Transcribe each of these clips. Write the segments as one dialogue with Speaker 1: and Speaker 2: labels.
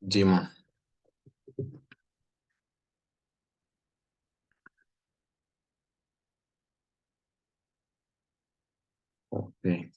Speaker 1: Dima. Okay.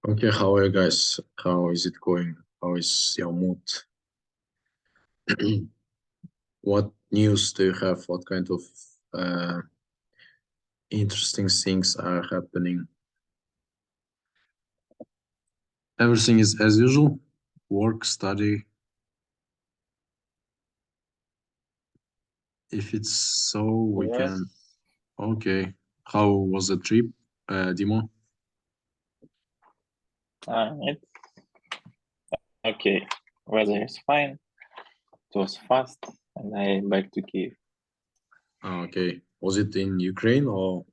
Speaker 1: Okay, how are you guys? How is it going? How is your mood? What news do you have? What kind of uh, interesting things are happening? Everything is as usual. Work, study. If it's so, we can.
Speaker 2: Yes.
Speaker 1: Okay. How was the trip, Dimo?
Speaker 2: It's okay. Weather is fine. It was fast, and I back to Kiev.
Speaker 1: Okay. Was it in Ukraine or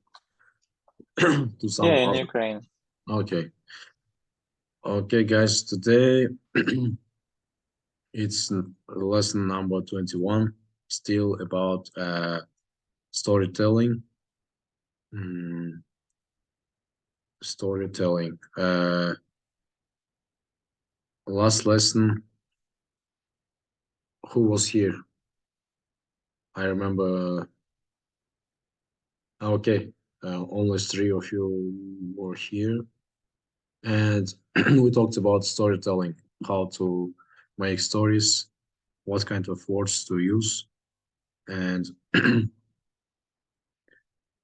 Speaker 1: to some
Speaker 2: Yeah, in
Speaker 1: other?
Speaker 2: Ukraine.
Speaker 1: Okay. Okay, guys. Today it's lesson number 21. Still about storytelling. Mm, storytelling. Last lesson. Who was here? I remember. Okay, only three of you were here, and we talked about storytelling, how to make stories, what kind of words to use, and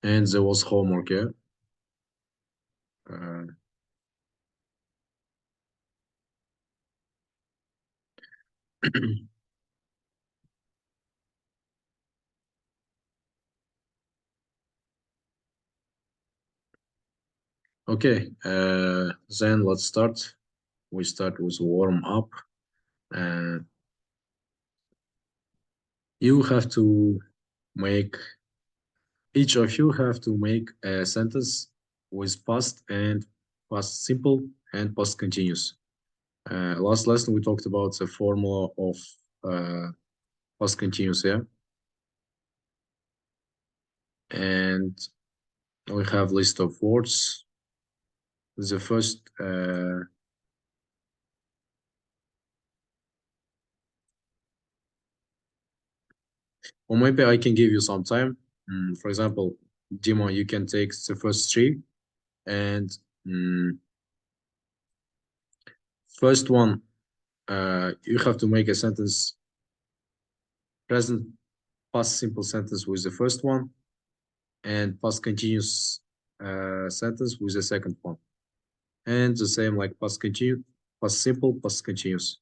Speaker 1: and there was homework. Yeah. Uh, okay. Then let's start. We start with warm up, and you have to make each of you have to make a sentence with past and past simple and past continuous. Last lesson we talked about the formula of uh, past continuous, yeah, and we have list of words. The first, or maybe I can give you some time. For example, Dimo, you can take the first three, and mm, first one, you have to make a sentence present past simple sentence with the first one and past continuous sentence with the second one. And the same like past continue, past simple, past continuous.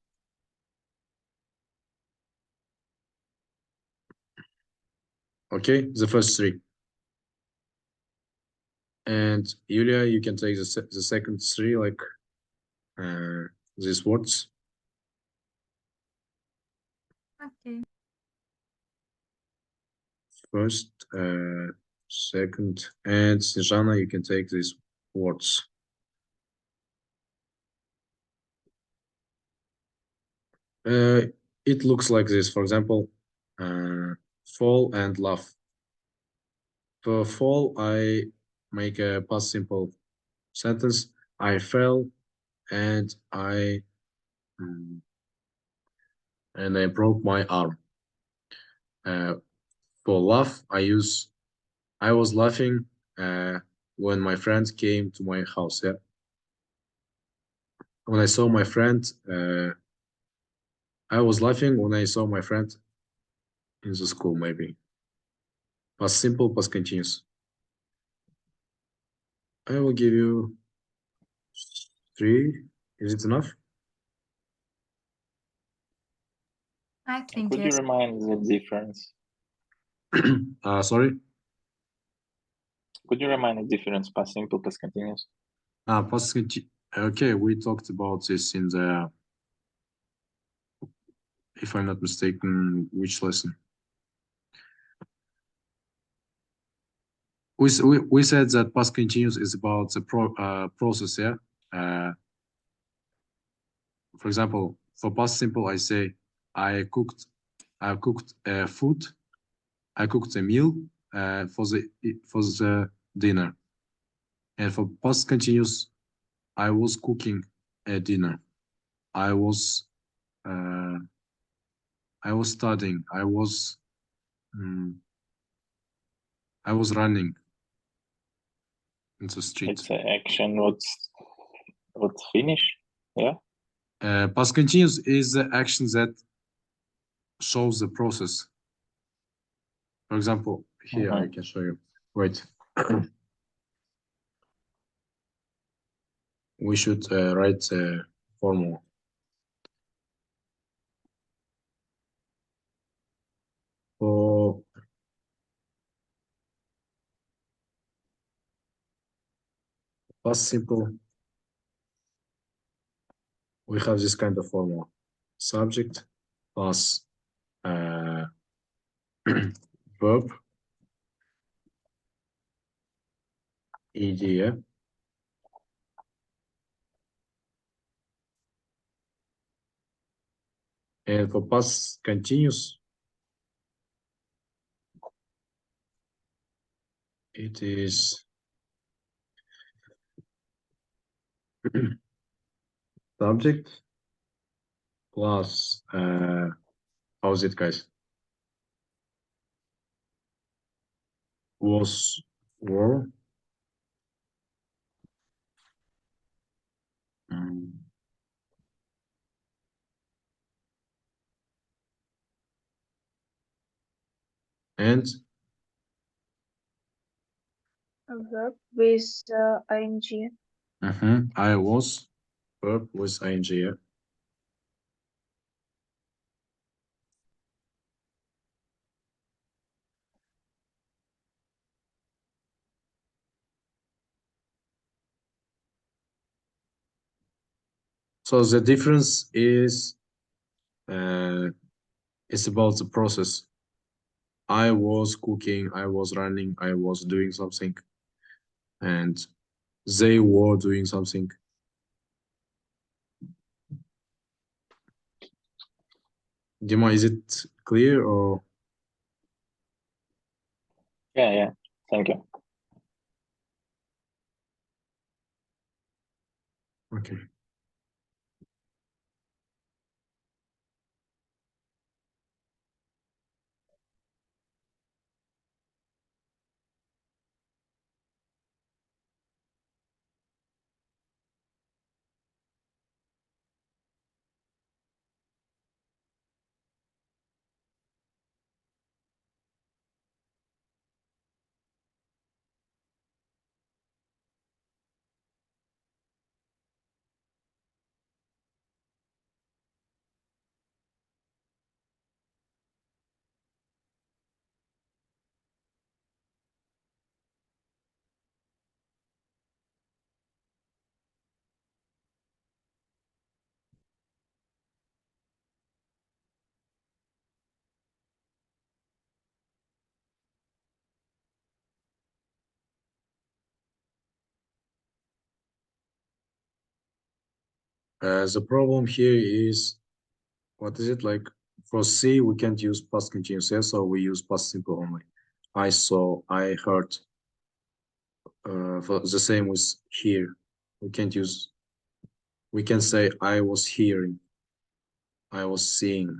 Speaker 1: Okay, the first three. And Yulia, you can take the second three, like these words.
Speaker 3: Okay.
Speaker 1: First, second, and Snezhana, you can take these words. Uh, it looks like this. For example, fall and laugh. For fall, I make a past simple sentence. I fell and mm, I broke my arm. Uh, for laugh, I was laughing when my friend came to my house. Yeah, when I saw my friend, I was laughing when I saw my friend in the school. Maybe past simple, past continuous. I will give you three. Is it enough?
Speaker 3: I think
Speaker 2: Could you
Speaker 3: yes.
Speaker 2: remind the difference?
Speaker 1: Sorry.
Speaker 2: Could you remind the difference past simple, past continuous?
Speaker 1: Okay, we talked about this in the, if I'm not mistaken, which lesson? We said that past continuous is about the process, yeah? For example, for past simple, I say I cooked food, I cooked a meal for the dinner. And for past continuous, I was cooking a dinner. I was uh, I was studying. Mm, I was running in the street.
Speaker 2: It's an action. What's finish? Yeah.
Speaker 1: Past continuous is the action that shows the process. For example, here I can show you. Wait. We should write the formula. For past simple, we have this kind of formula. Subject plus verb, ed, and for past continuous, it is subject plus how's it, guys? Was, were, um, and
Speaker 4: A verb with ing.
Speaker 1: I was, verb with ing. Yeah. So the difference is it's about the process. I was cooking, I was running, I was doing something, and they were doing something. Dima, is it clear or?
Speaker 2: Yeah. Thank you.
Speaker 1: Okay. The problem here is, what is it like? For C, we can't use past continuous, yeah, so we use past simple only. I saw, I heard. For the same with here, we can't use. We can say I was hearing, I was seeing.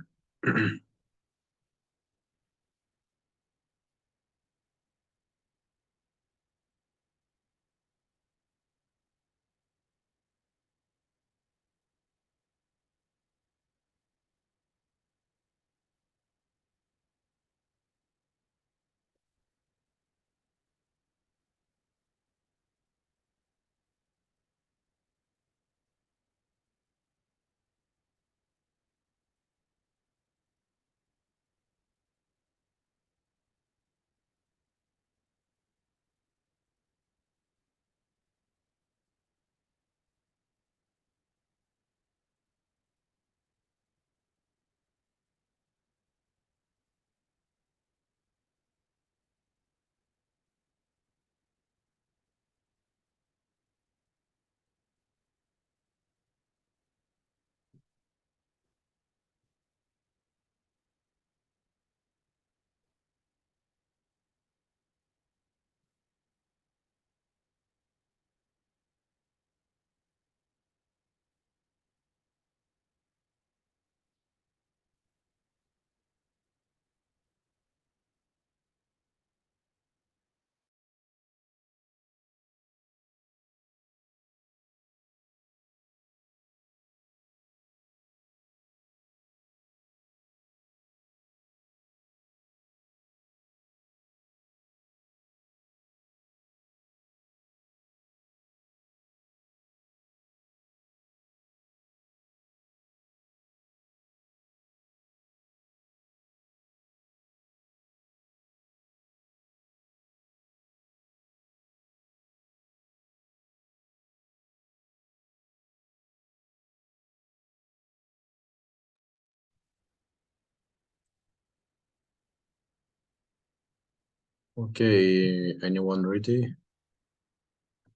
Speaker 1: Okay, anyone ready?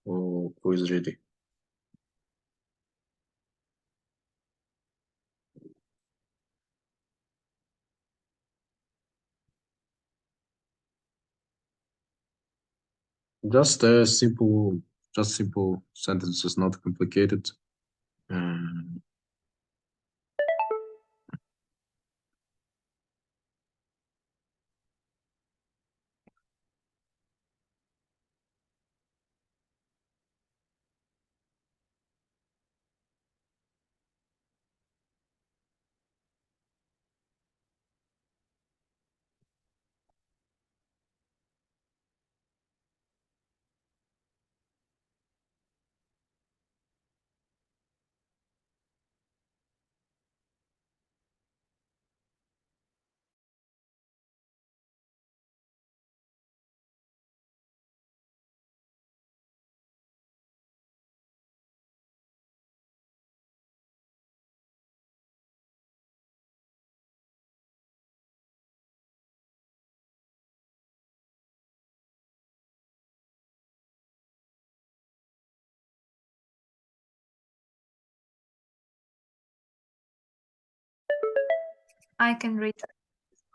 Speaker 1: Or who is ready? Just simple sentences, not complicated.
Speaker 3: I can read.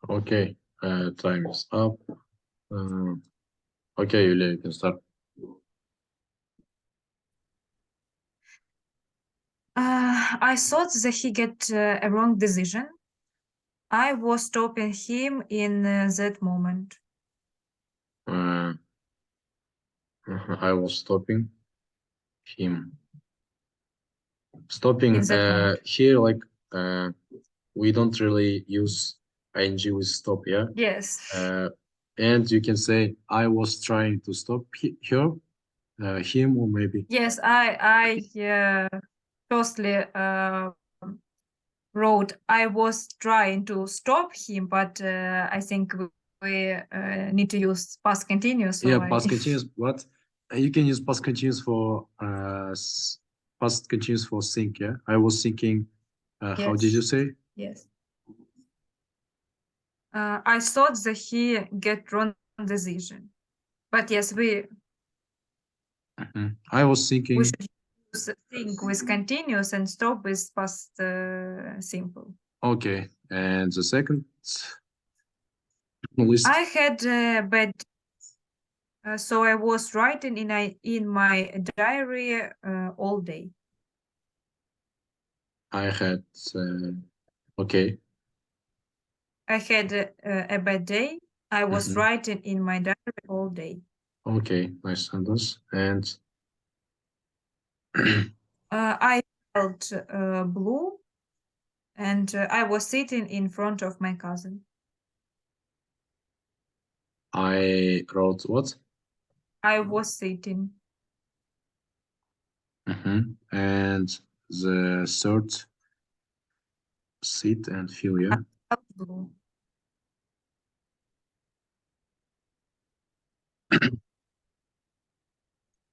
Speaker 1: Okay, time is up. Okay, Yulia, you can start.
Speaker 3: I thought that he get a wrong decision. I was stopping him in that moment.
Speaker 1: I was stopping him. Stopping
Speaker 3: In that moment.
Speaker 1: here, like we don't really use ing with stop, yeah.
Speaker 3: Yes.
Speaker 1: And you can say I was trying to stop her, him, or maybe.
Speaker 3: Yes, I firstly wrote I was trying to stop him, but I think we need to use past continuous. So
Speaker 1: Yeah, past continuous, but you can use past continuous for past continuous for think, yeah. I was thinking, how did you
Speaker 3: Yes.
Speaker 1: say?
Speaker 3: Yes. I thought that he get wrong decision, but yes, we
Speaker 1: I was thinking.
Speaker 3: we should use think with continuous and stop with past simple.
Speaker 1: Okay, and the second list.
Speaker 3: I had a bad, so I was writing in my diary all day.
Speaker 1: I had okay.
Speaker 3: I had a bad day. I was
Speaker 1: Mhm.
Speaker 3: writing in my diary all day.
Speaker 1: Okay, nice sentence. And
Speaker 3: I felt blue, and I was sitting in front of my cousin.
Speaker 1: I wrote what?
Speaker 3: I was sitting.
Speaker 1: And the third, sit and feel, yeah.
Speaker 3: Blue.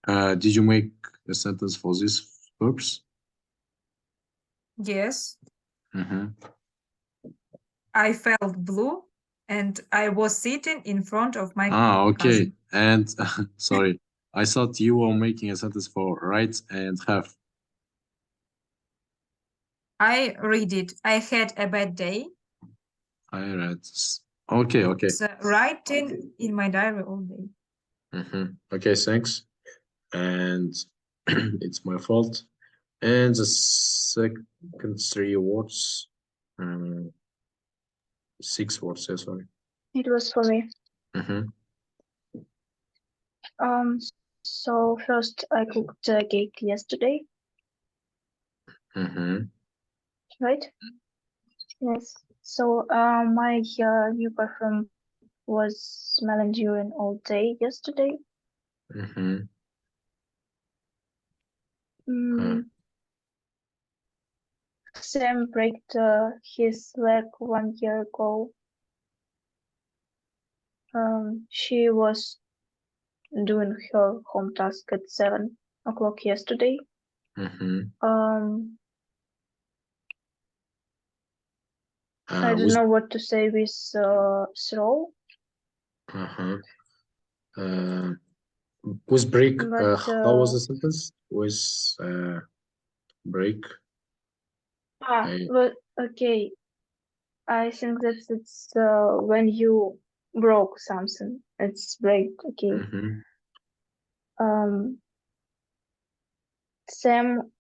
Speaker 1: Did you make a sentence for this verbs?
Speaker 3: Yes. I felt blue, and I was sitting in front of my
Speaker 1: Okay.
Speaker 3: cousin.
Speaker 1: And sorry, I thought you were making a sentence for right and have.
Speaker 3: I read it. I had a bad day.
Speaker 1: I read. Okay, okay.
Speaker 3: So writing in my diary all day.
Speaker 1: Okay, thanks. And it's my fault. And the second three words, 6 words, yeah, sorry.
Speaker 4: It was for me. So first I cooked cake yesterday, right? Yes. So my new perfume was smelling urine all day yesterday. Sam breaked his leg 1 year ago. She was doing her home task at 7 o'clock yesterday. I don't know what to say with throw.
Speaker 1: With break,
Speaker 4: But
Speaker 1: how was the sentence? With break. I-
Speaker 4: but okay. I think that it's when you broke something. It's break. Okay.
Speaker 1: Mhm.
Speaker 4: Sam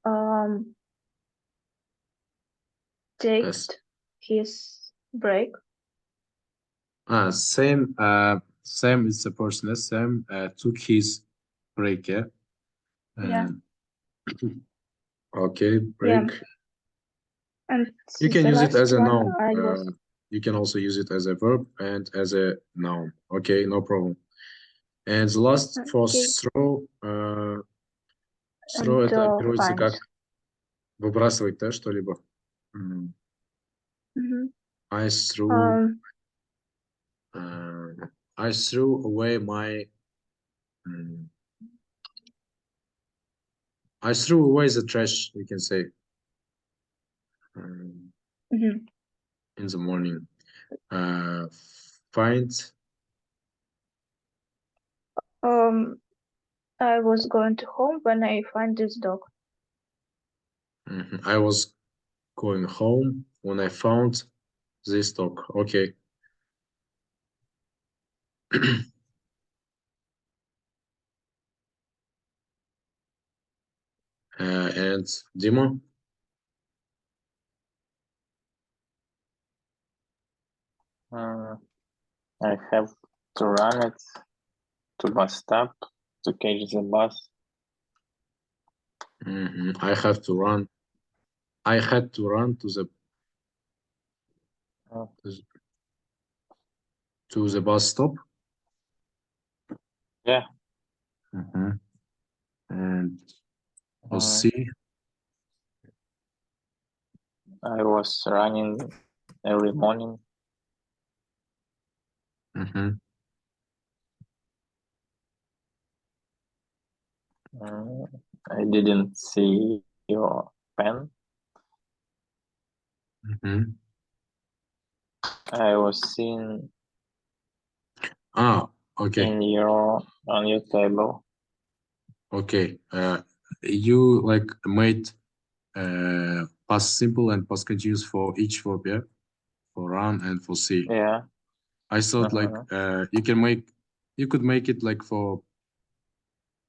Speaker 1: Yes.
Speaker 4: taked his break.
Speaker 1: Sam. Sam is the person. Sam took his break. Yeah.
Speaker 4: Yeah.
Speaker 1: Okay.
Speaker 4: Yeah.
Speaker 1: Break.
Speaker 4: And
Speaker 1: You can
Speaker 4: the
Speaker 1: use it as
Speaker 4: last
Speaker 1: a
Speaker 4: one
Speaker 1: noun.
Speaker 4: I was
Speaker 1: You can also use it as a verb and as a noun. Okay, no problem. And the last for
Speaker 4: okay.
Speaker 1: throw, throw
Speaker 4: And
Speaker 1: это переводится
Speaker 4: find.
Speaker 1: как выбрасывать, да, что-либо. М,
Speaker 4: Mhm.
Speaker 1: I threw, I threw away my, I threw away the trash, you can say,
Speaker 4: Mhm.
Speaker 1: in the morning. Find,
Speaker 4: I was going to home when I find this dog.
Speaker 1: I was going home when I found this dog. Okay. And Dima?
Speaker 2: I have to run it to bus stop to catch the bus.
Speaker 1: I have to run. I had to run to the
Speaker 2: Oh.
Speaker 1: to the bus stop.
Speaker 2: Yeah.
Speaker 1: And we'll
Speaker 2: Uh,
Speaker 1: see.
Speaker 2: I was running every morning. I didn't see your pen. I was seeing
Speaker 1: Okay.
Speaker 2: on your table.
Speaker 1: Okay. You like made past simple and past continuous for each verb, yeah? For run and for see.
Speaker 2: Yeah.
Speaker 1: I thought like you could make it like for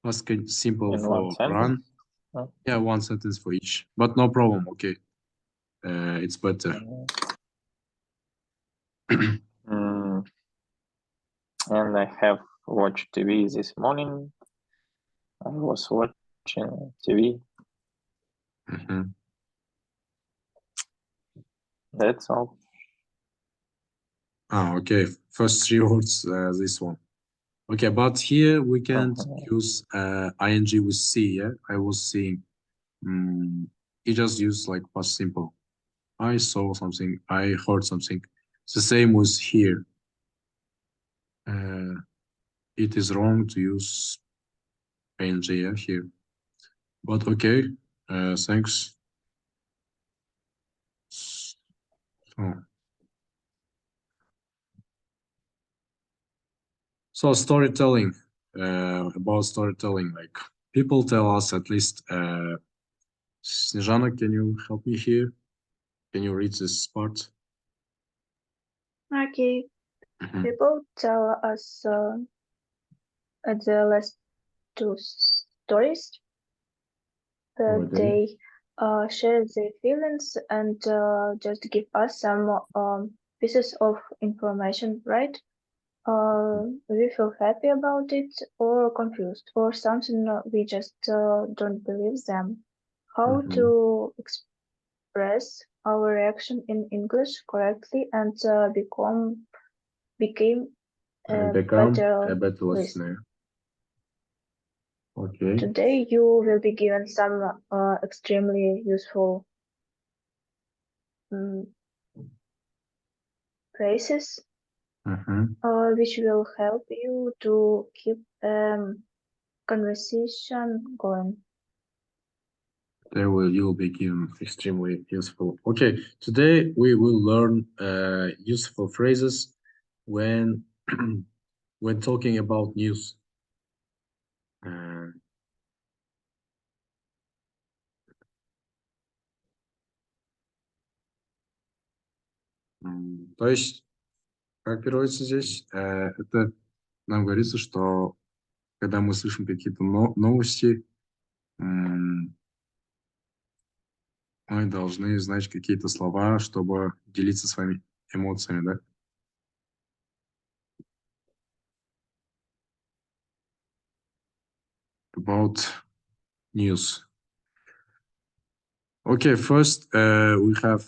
Speaker 1: past simple
Speaker 2: In
Speaker 1: for
Speaker 2: one sentence?
Speaker 1: run.
Speaker 2: Oh.
Speaker 1: Yeah, one sentence for each, but no problem. Okay. It's better.
Speaker 2: And I have watched TV this morning. I was watching TV. That's all.
Speaker 1: Okay. First three words, this one. Okay, but here we can't use ing with see, yeah? I was seeing. It just used like past simple. I saw something, I heard something. It's the same with here. It is wrong to use ing, yeah, here. But okay, thanks. So storytelling, about storytelling, like people tell us at least, Snezhana, can you help me here? Can you read this part?
Speaker 4: Okay. People tell us at the last two stories that they share their feelings and just give us some pieces of information, right? We feel happy about it or confused or something we just don't believe them. How to express our reaction in English correctly and became a better listener.
Speaker 1: Okay.
Speaker 4: Today you will be given some extremely useful phrases which will help you to keep conversation going.
Speaker 1: You'll be given extremely useful. Okay, today we will learn useful phrases when when talking about news. То есть, как переводится здесь, это нам говорится, что когда мы слышим какие-то новости, мы должны знать какие-то слова, чтобы делиться своими эмоциями, да? About news. Okay, first we have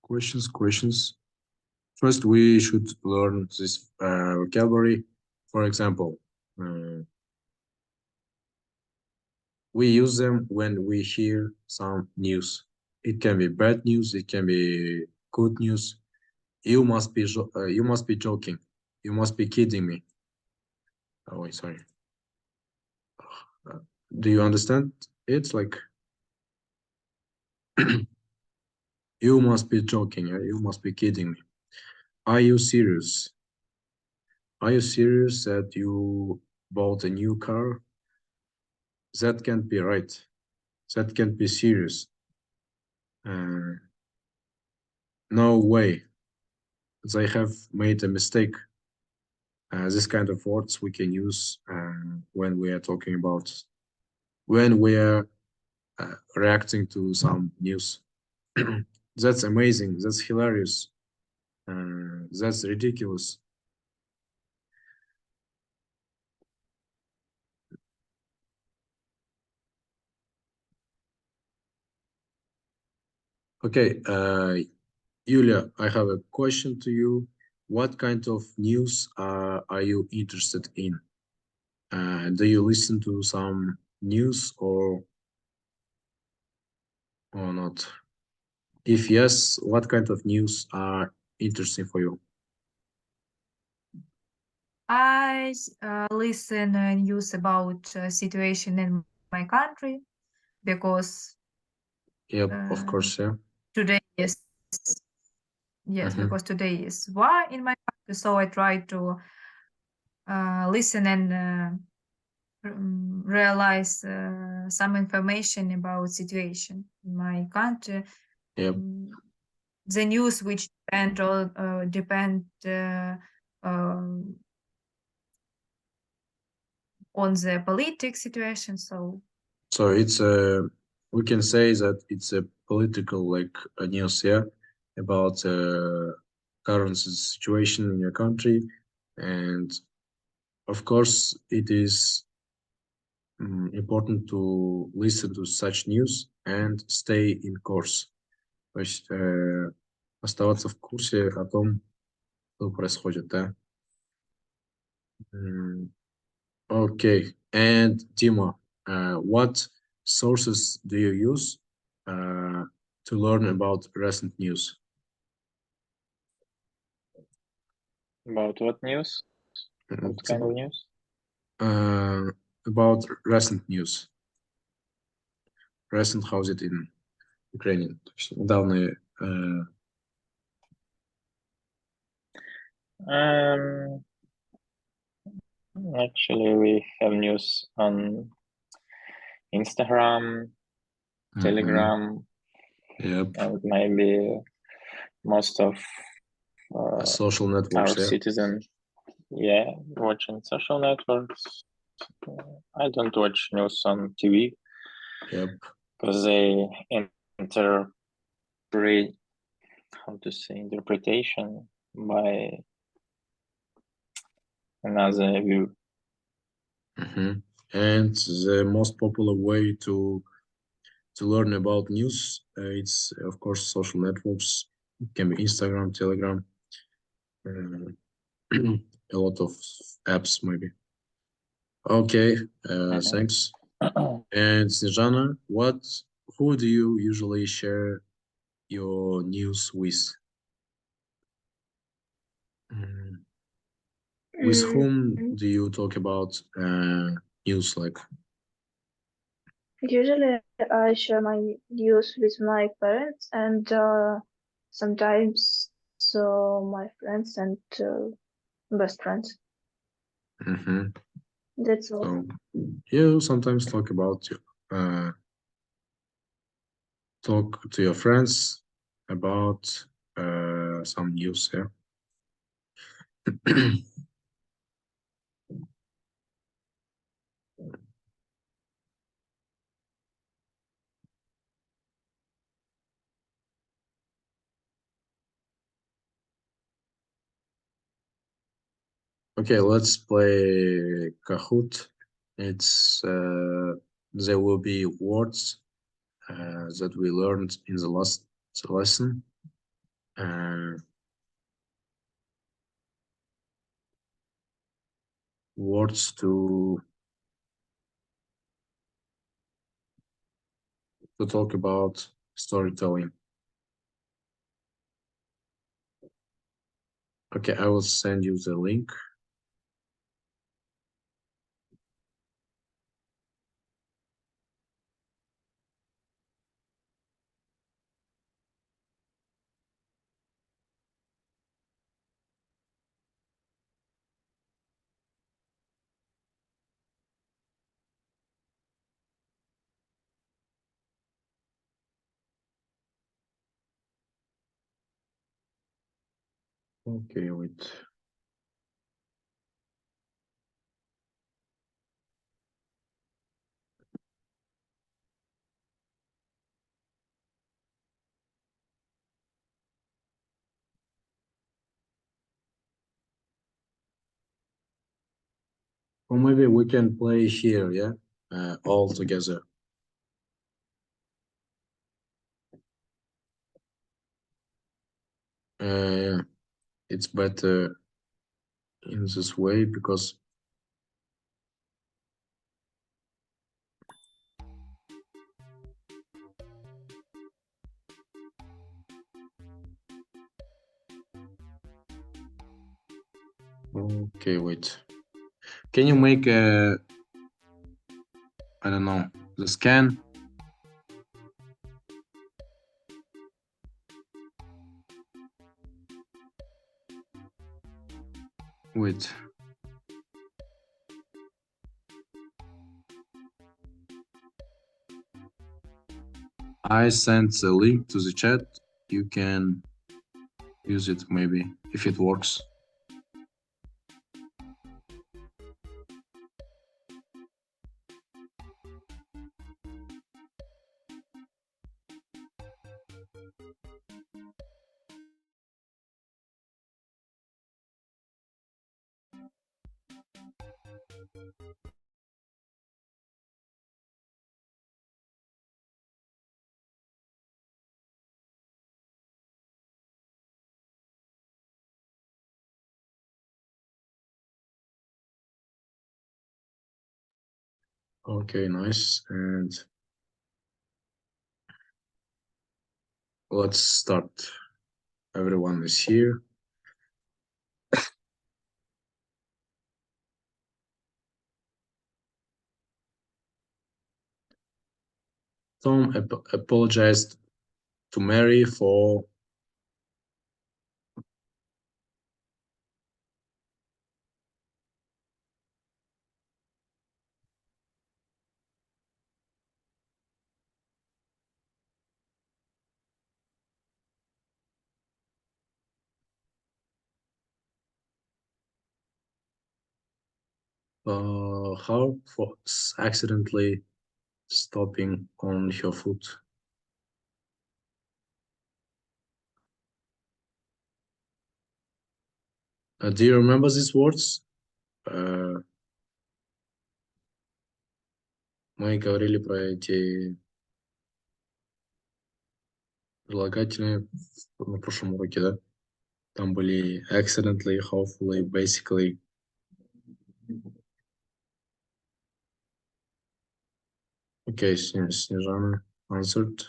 Speaker 1: questions. First, we should learn this vocabulary. For example, we use them when we hear some news. It can be bad news. It can be good news. You must be joking. You must be kidding me. Oh, wait, sorry. Do you understand? It's like you must be joking. You must be kidding me. Are you serious? Are you serious that you bought a new car? That can't be right. That can't be serious. No way. They have made a mistake. This kind of words we can use when we are talking about, when we are reacting to some news. That's amazing. That's hilarious. That's ridiculous. Okay, Yulia, I have a question to you. What kind of news are you interested in? Do you listen to some news or not? If yes, what kind of news are interesting for you?
Speaker 3: I listen news about situation in my country because
Speaker 1: Yep, of course, yeah.
Speaker 3: today is because today is war in my country, so I try to listen and realize some information about situation in my country.
Speaker 1: Yep.
Speaker 3: The news which depend on the political situation. So
Speaker 1: it's we can say that it's a political news, yeah, about current situation in your country, and of course it is important to listen to such news and stay in course. То есть оставаться в курсе о том, что происходит, да? Okay, and Timo, what sources do you use to learn about recent news?
Speaker 2: About what news? What kind of news?
Speaker 1: About recent news. Recent, how's it in Ukrainian? Недавние.
Speaker 2: Actually, we have news on Instagram, Telegram,
Speaker 1: Yep.
Speaker 2: and maybe most of
Speaker 1: Social
Speaker 2: our
Speaker 1: networks, yeah.
Speaker 2: citizens, watching social networks. I don't watch news on TV.
Speaker 1: Yep.
Speaker 2: Because they interpretation by another view.
Speaker 1: And the most popular way to learn about news, it's of course social networks. It can be Instagram, Telegram, a lot of apps maybe. Okay, thanks. And Snezhana, who do you usually share your news with? With whom do you talk about news like?
Speaker 4: Usually I share my news with my parents and sometimes so my friends and best friends.
Speaker 1: Mm-hmm.
Speaker 4: That's all.
Speaker 1: So you sometimes talk to your friends about some news, yeah. Okay, let's play Kahoot. It's there will be words that we learned in the last lesson. Words to talk about storytelling. Okay, I will send you the link. Okay, wait. Or maybe we can play here, yeah, all together. It's better in this way because okay, wait. Can you make a I don't know the scan? Wait. I sent the link to the chat. You can use it maybe if it works. Okay, nice. And let's start. Everyone is here. Tom apologized to Mary for her for accidentally stopping on her foot. Do you remember these words? Мы говорили про эти прилагательные на прошлом уроке, да? Там были accidentally, hopefully, basically. Okay, Снежана answered.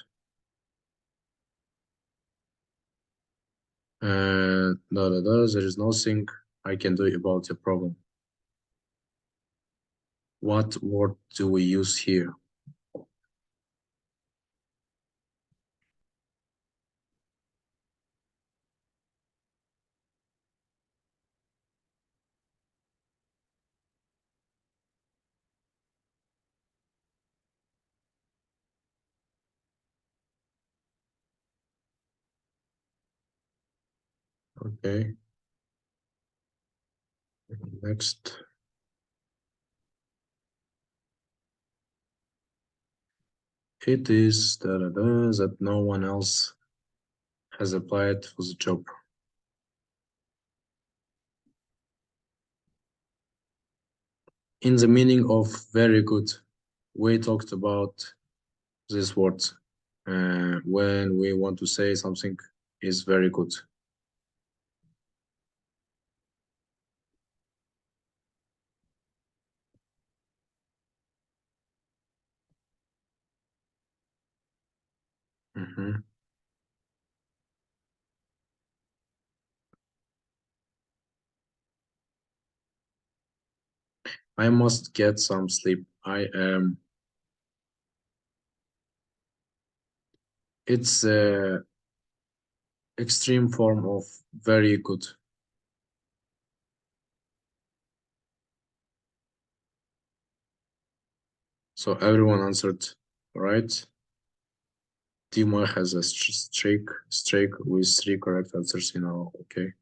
Speaker 1: There is nothing I can do about the problem. What word do we use here? Okay. Next. It is that no one else has applied for the job. In the meaning of very good, we talked about these words when we want to say something is very good. Mhm. I must get some sleep. I am. It's a extreme form of very good. So everyone answered right. Dima has a streak with 3 correct answers in all. Okay.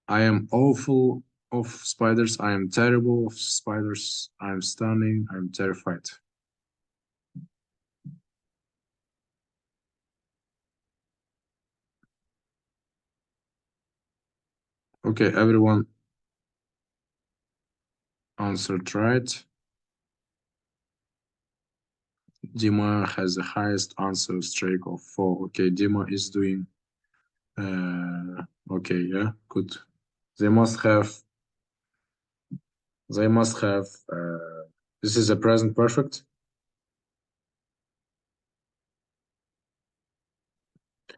Speaker 1: I am awful of spiders. I am terrible of spiders. I am stunning. I am terrified. Okay, everyone answered right. Dima has the highest answer streak of 4. Okay, Dima is doing okay, yeah, good. They must have this is a present perfect.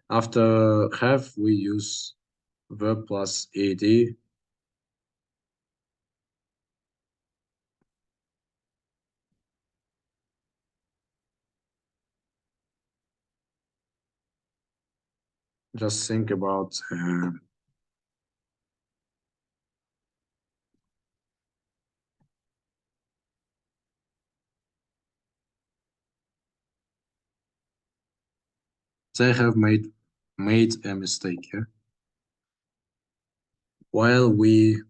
Speaker 1: After have we use verb plus ed. Just think about they have made a mistake, yeah? While we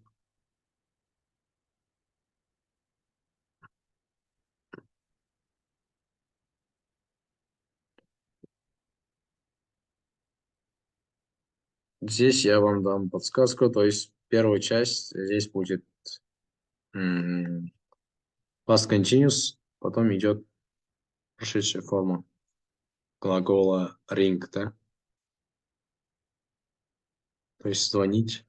Speaker 1: здесь я вам дам подсказку, то есть первая часть здесь будет past continuous, потом идет прошедшая форма глагола ring, да? То есть звонить.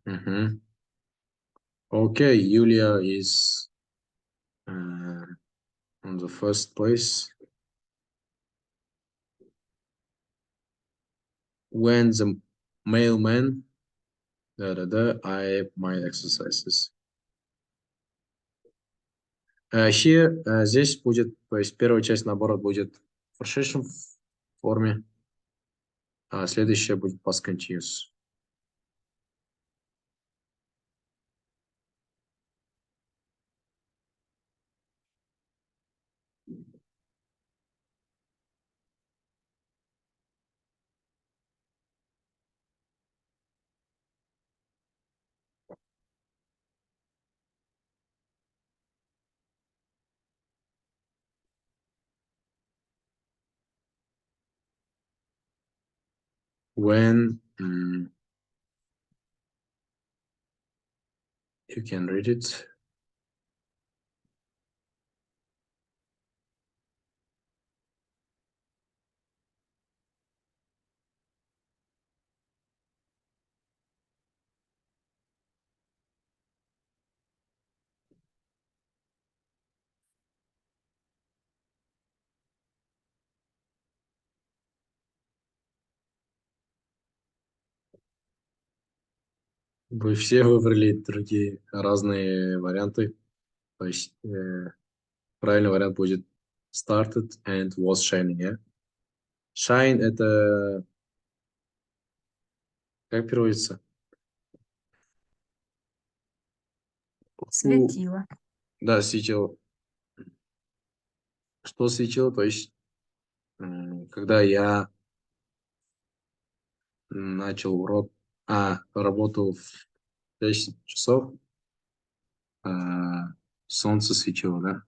Speaker 1: Мгм. Okay, Yulia is on the first place. When the mailman, I my exercises. Here, здесь будет, то есть первая часть наоборот будет в прошедшем форме, а следующая будет past continuous. When you can read it. Вы все выбрали другие разные варианты. То есть правильный вариант будет started and was shining, yeah? Shine это как переводится?
Speaker 3: Светило.
Speaker 1: Да, светило. Что светило? То есть, когда я начал урок, работу в 6 часов, солнце светило, да?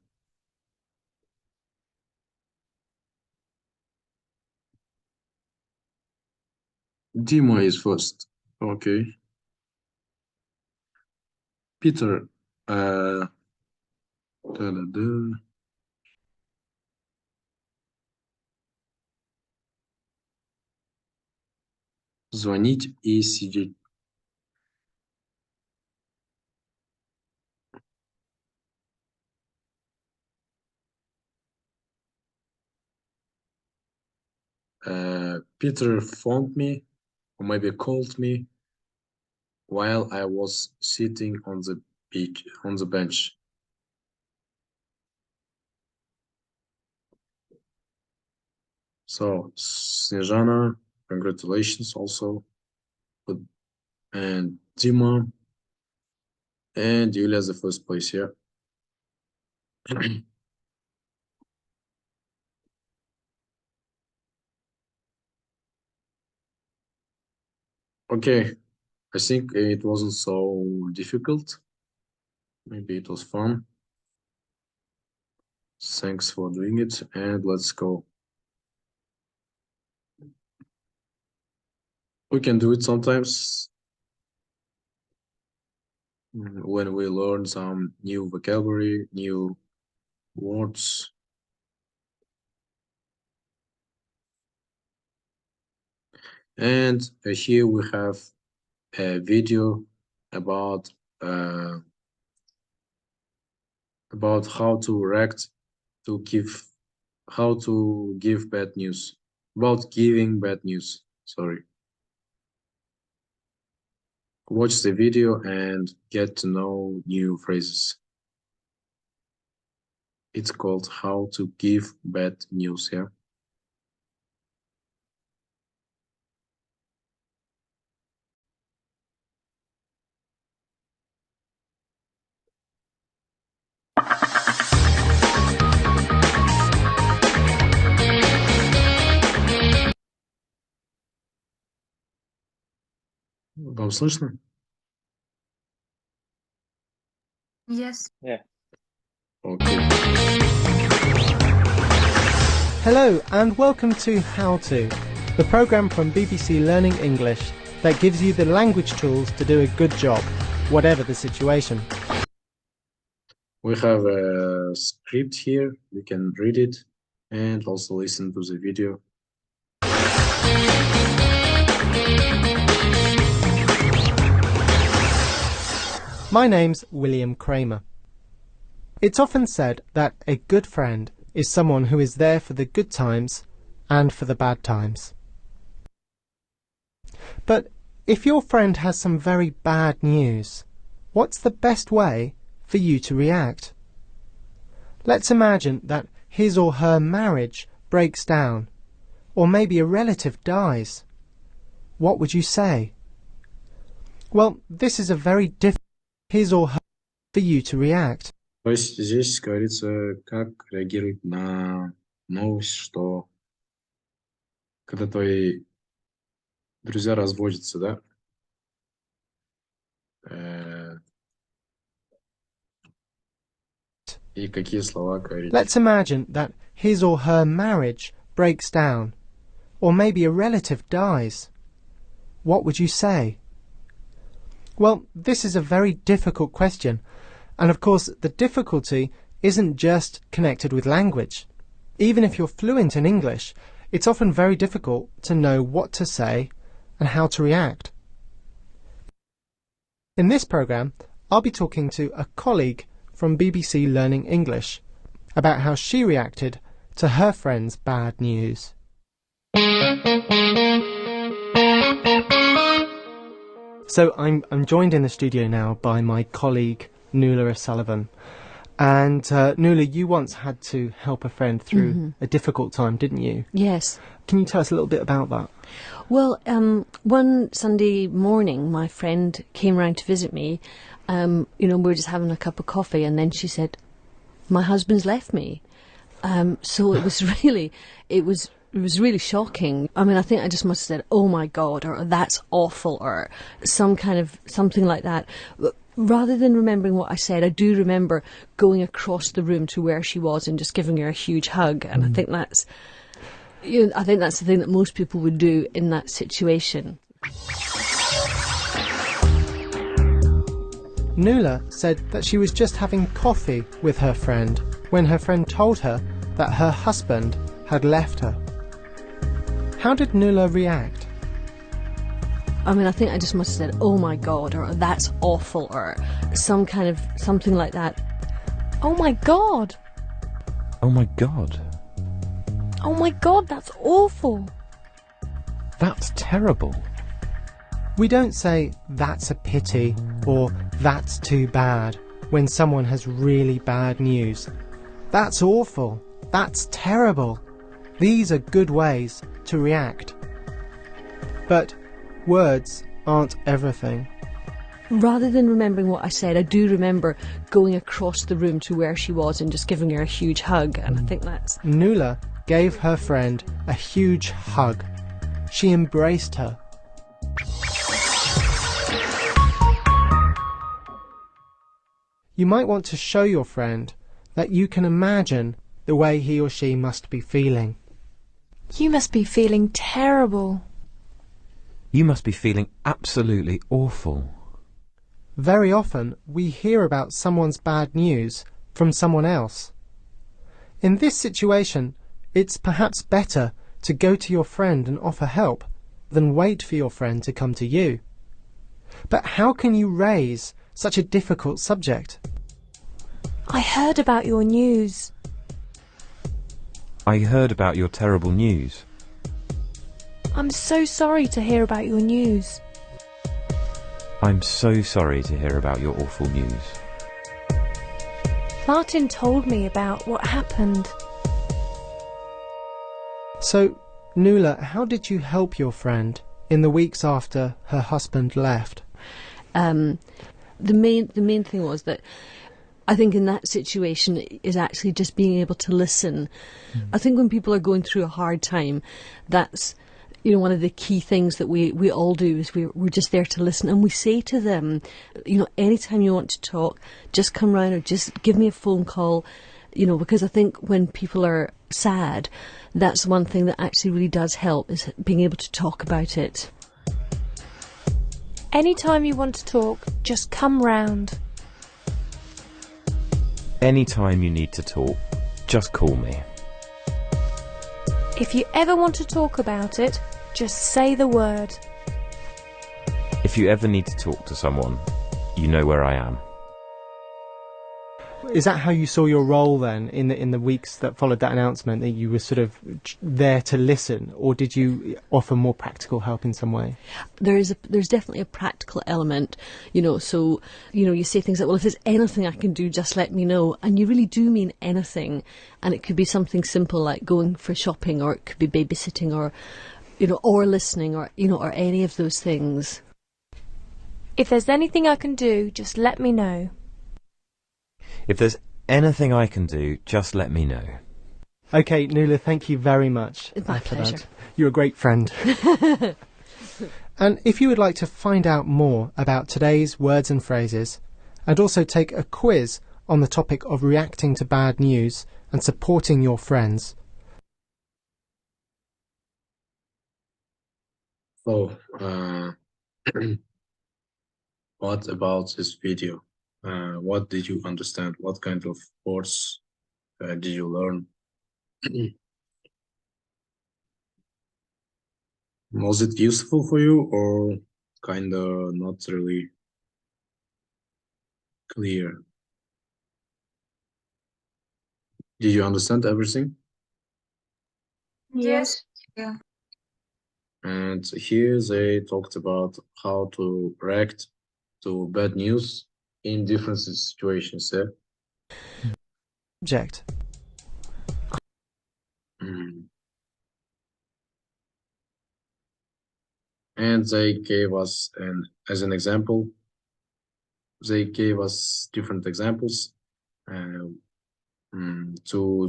Speaker 1: Дима is first. Okay. Peter. Да-да-да. Звонить и сидеть. Peter phoned me, or maybe called me, while I was sitting on the bench. So, Snezhana, congratulations also. And Dima and Yulia's the first place here. Okay, I think it wasn't so difficult. Maybe it was fun. Thanks for doing it, and let's go. We can do it sometimes when we learn some new vocabulary, new words. And here we have a video about how to react to how to give bad news, about giving bad news. Sorry. Watch the video and get to know new phrases. It's called How to Give Bad News, yeah? Вам слышно?
Speaker 3: Yes.
Speaker 2: Yeah.
Speaker 1: Okay.
Speaker 5: Hello and welcome to How To, the programme from BBC Learning English that gives you the language tools to do a good job, whatever the situation.
Speaker 1: We have a script here. You can read it and also listen to the video.
Speaker 5: My name's William Kramer. It's often said that a good friend is someone who is there for the good times and for the bad times. But if your friend has some very bad news, what's the best way for you to react? Let's imagine that his or her marriage breaks down, or maybe a relative dies. What would you say? Well, this is a very difficult his or her for you to react.
Speaker 1: То есть здесь говорится, как реагировать на новость, что когда твои друзья разводятся, да? И какие слова говорить?
Speaker 5: Let's imagine that his or her marriage breaks down, or maybe a relative dies. What would you say? Well, this is a very difficult question, and of course the difficulty isn't just connected with language. Even if you're fluent in English, it's often very difficult to know what to say and how to react. In this programme, I'll be talking to a colleague from BBC Learning English about how she reacted to her friend's bad news. So I'm joined in the studio now by my colleague Nuala O'Sullivan, And Nuala, you once had to help a friend through a difficult time, didn't you?
Speaker 6: Yes.
Speaker 5: Can you tell us a little bit about that?
Speaker 6: Well, one Sunday morning, my friend came round to visit me. We were just having a cup of coffee, and then she said, "My husband's left me." So it was really shocking. I mean, I think I just must have said, "Oh my God," or "That's awful," or something like that. Rather than remembering what I said, I do remember going across the room to where she was and just giving her a huge hug. And I think that's the thing that most people would do in that situation.
Speaker 5: Nuala said that she was just having coffee with her friend when her friend told her that her husband had left her. How did Nuala react?
Speaker 6: I mean, I think I just must have said, "Oh my God," or "That's awful," or something like that.
Speaker 7: Oh my God.
Speaker 8: Oh my God.
Speaker 7: Oh my God, that's awful.
Speaker 8: That's terrible.
Speaker 5: We don't say, "That's a pity," or "That's too bad," when someone has really bad news. That's awful. That's terrible. These are good ways to react. But words aren't everything.
Speaker 6: Rather than remembering what I said, I do remember going across the room to where she was and just giving her a huge hug. And I think that's...
Speaker 5: Nuala gave her friend a huge hug. She embraced her. You might want to show your friend that you can imagine the way he or she must be feeling.
Speaker 7: You must be feeling terrible.
Speaker 8: You must be feeling absolutely awful.
Speaker 5: Very often we hear about someone's bad news from someone else. In this situation, it's perhaps better to go to your friend and offer help than wait for your friend to come to you. But how can you raise such a difficult subject?
Speaker 7: I heard about your news.
Speaker 8: I heard about your terrible news.
Speaker 7: I'm so sorry to hear about your news.
Speaker 8: I'm so sorry to hear about your awful news.
Speaker 7: Martin told me about what happened.
Speaker 5: So, Nuala, how did you help your friend in the weeks after her husband left?
Speaker 6: The main thing was that I think in that situation is actually just being able to listen. I think when people are going through a hard time, that's one of the key things that we all do is we're just there to listen, and we say to them, anytime you want to talk, just come round or just give me a phone call, because I think when people are sad, that's one thing that actually really does help, is being able to talk about it.
Speaker 7: Anytime you want to talk, just come round.
Speaker 8: Anytime you need to talk, just call me.
Speaker 7: If you ever want to talk about it, just say the word.
Speaker 8: If you ever need to talk to someone, you know where I am.
Speaker 5: Is that how you saw your role then in the weeks that followed that announcement, that you were sort of there to listen, or did you offer more practical help in some way?
Speaker 6: There's definitely a practical element, so you say things like, well, if there's anything I can do, just let me know, and you really do mean anything, and it could be something simple like going for shopping, or it could be babysitting, or or listening, or or any of those things.
Speaker 7: If there's anything I can do, just let me know.
Speaker 8: If there's anything I can do, just let me know.
Speaker 5: Okay, Nuala, thank you very much.
Speaker 6: It's my
Speaker 5: for
Speaker 6: pleasure.
Speaker 5: that. You're a great friend. And if you would like to find out more about today's words and phrases, and also take a quiz on the topic of reacting to bad news and supporting your friends.
Speaker 1: So, what about this video? What did you understand? What kind of course did you learn? Was it useful for you, or kind of not really clear? Did you understand everything?
Speaker 4: Yes.
Speaker 3: Yeah.
Speaker 1: And here they talked about how to react to bad news in different situations.
Speaker 5: Subject.
Speaker 1: And they gave us as an example, they gave us different examples to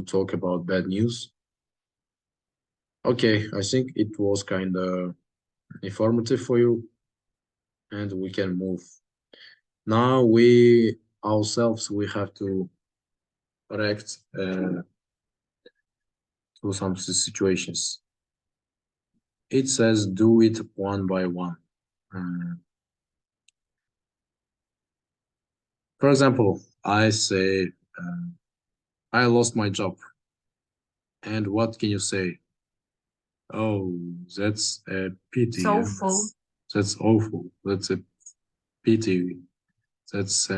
Speaker 1: talk about bad news. Okay, I think it was kind of informative for you, and we can move. Now we ourselves, we have to react to some situations. It says do it one by one. For example, I say, I lost my job. And what can you say? Oh, that's a pity.
Speaker 3: So
Speaker 1: yeah?
Speaker 3: full.
Speaker 1: That's awful. That's a pity. That's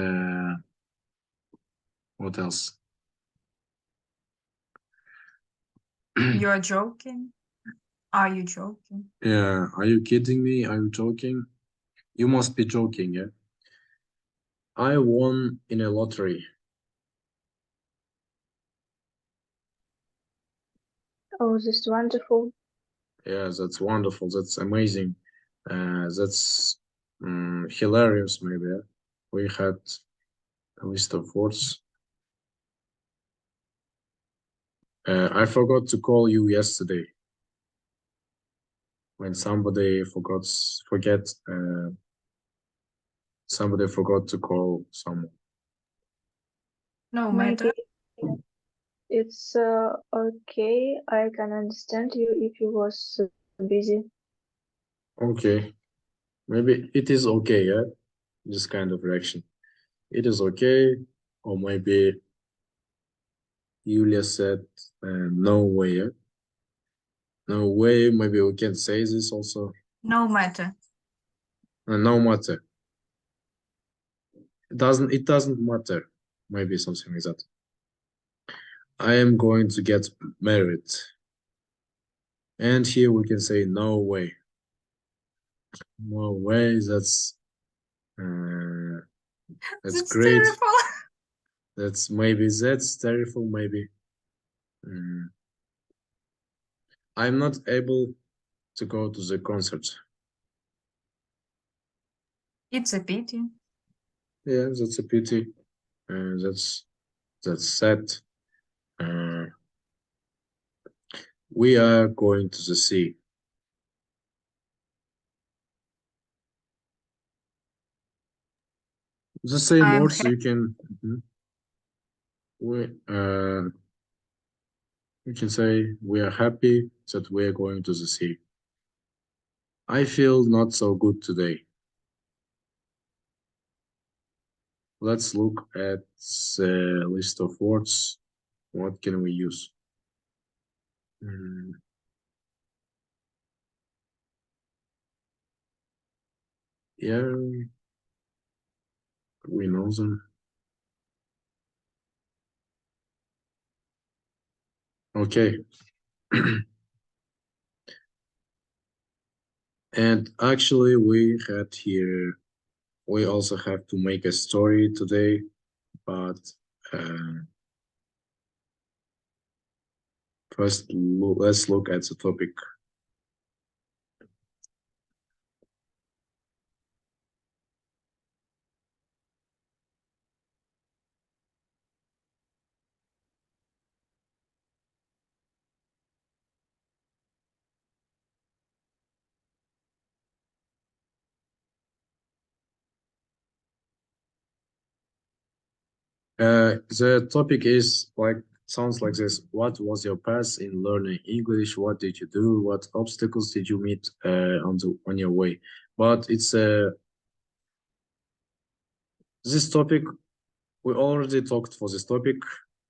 Speaker 1: what else?
Speaker 3: You're joking? Are you joking?
Speaker 1: Yeah, are you kidding me? Are you joking? You must be joking, yeah? I won in a lottery.
Speaker 4: Oh, this is wonderful.
Speaker 1: Yeah, that's wonderful. That's amazing. That's hilarious, maybe. Yeah? We had a list of words. I forgot to call you yesterday. When somebody forgot to call someone.
Speaker 3: No
Speaker 4: Maybe
Speaker 3: matter.
Speaker 4: it's okay. I can understand you if you was busy.
Speaker 1: Okay, maybe it is okay, yeah? This kind of reaction. It is okay, or maybe Yulia said, no way, yeah? No way, maybe we can say this also.
Speaker 3: No matter.
Speaker 1: No matter. It doesn't matter. Maybe something like that. I am going to get married. And here we can say no way. No way, that's
Speaker 3: That's
Speaker 1: great.
Speaker 3: terrible.
Speaker 1: That's terrible, maybe. I'm not able to go to the concert.
Speaker 3: It's a pity.
Speaker 1: Yeah, that's a pity. That's sad. We are going to the sea. The same
Speaker 3: I'm
Speaker 1: words
Speaker 3: happy.
Speaker 1: you can. You can say we are happy that we are going to the sea. I feel not so good today. Let's look at the list of words. What can we use? Yeah, we know them. Okay. And actually, we also have to make a story today, but first let's look at the topic. The topic is sounds like this. What was your path in learning English? What did you do? What obstacles did you meet on your way? But it's this topic, we already talked for this topic,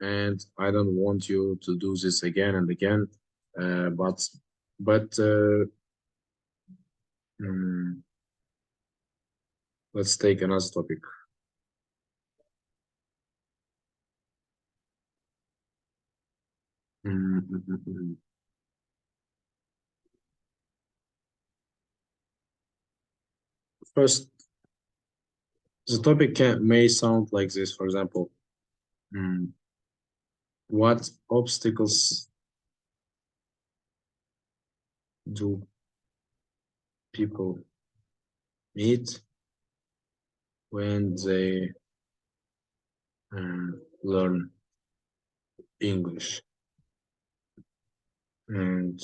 Speaker 1: and I don't want you to do this again and again. But let's take another topic. First, the topic may sound like this, for example, What obstacles do people meet when they learn English? And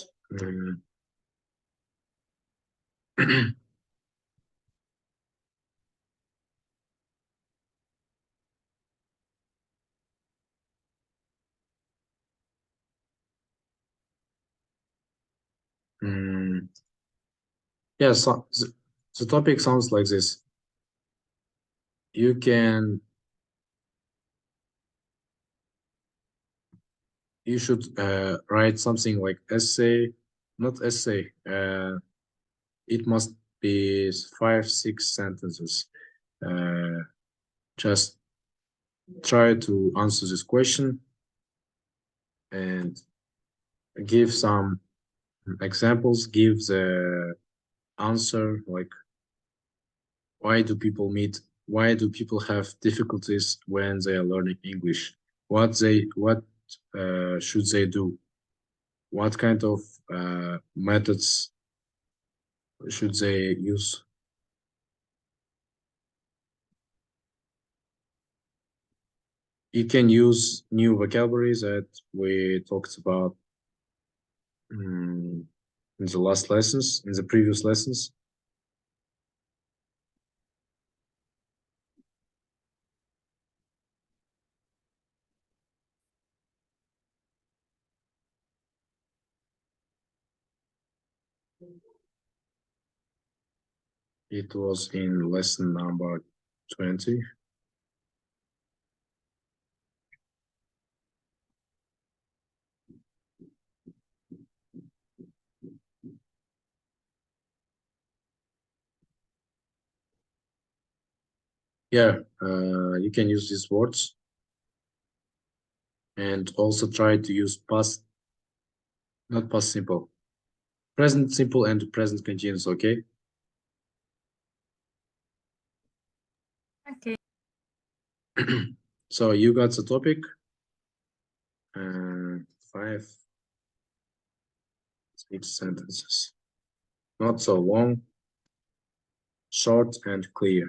Speaker 1: yeah, so the topic sounds like this. You can, you should write something like essay, not essay. It must be 5, 6 sentences. Just try to answer this question and give some examples, give the answer, like why do people have difficulties when they are learning English? What should they do? What kind of methods should they use? You can use new vocabularies that we talked about in the last lessons, in the previous lessons. It was in lesson number 20. Yeah, you can use these words and also try to use past, not past simple, present simple and present continuous, okay?
Speaker 3: Okay.
Speaker 1: So you got the topic. 5, 6 sentences. Not so long, short and clear.